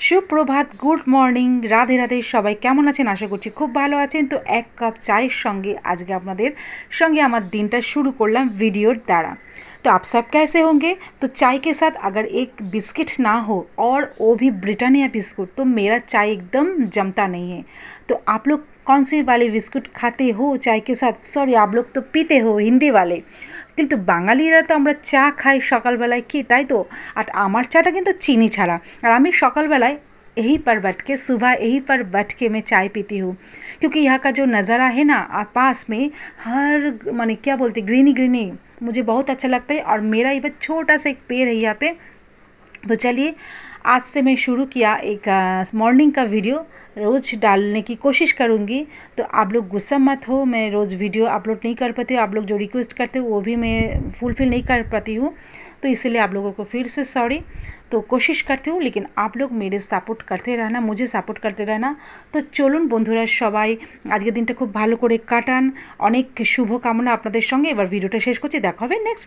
সুপ্রভাত, good morning, Radhe Radhe. সবাই কেমন আছেন? আশা করছি খুব ভালো আছেন। তো এক কাপ চায়ের সঙ্গে আজকে আপনাদের সঙ্গে আমার दिनটা शुरू করলাম वीडियोर द्वारा। तो आप सब कैसे होंगे? तो चाय के साथ अगर एक बिस्किट ना हो और वो भी ब्रिटानिया बिस्कुट तो मेरा चाय एकदम जमता नहीं है। तो आप लोग कौन सी वाले बिस्कुट खाते हो चाय के साथ? सॉरी, आप लोग तो पीते हो हिंदी वाले, কিন্তু বাঙালিরা তো আমরা চা খাই সকালবেলায়, কি তাই তো? আর আমার চাটা কিন্তু চিনি ছাড়া। আর আমি সকালবেলায় यहीं पर बैठ के सुबह यहीं पर बैठ के मैं चाय पीती हूँ, क्योंकि यहाँ का जो नज़ारा है ना पास में हर माने क्या बोलते ग्रीनी ग्रीनी, मुझे बहुत अच्छा लगता है। और मेरा ये छोटा सा एक पेड़ है यहाँ पे। तो चलिए आज से मैं शुरू किया एक मॉर्निंग का वीडियो, रोज़ डालने की कोशिश करूँगी। तो आप लोग गुस्सा मत हो, मैं रोज़ वीडियो अपलोड नहीं कर पाती हूँ। आप लोग जो रिक्वेस्ट करते हो वो भी मैं फुलफ़िल नहीं कर पाती हूँ, तो इसलिए आप लोगों को फिर से सॉरी। तो कोशिश करती हूँ, लेकिन आप लोग मेरे सापोर्ट करते रहना, मुझे सापोर्ट करते रहना। तो চলুন বন্ধুরা সবাই আজকের দিনটা খুব ভালো করে কাটান। অনেক শুভকামনা আপনাদের সঙ্গে। এবার ভিডিওটা শেষ করছি, দেখা হবে নেক্সট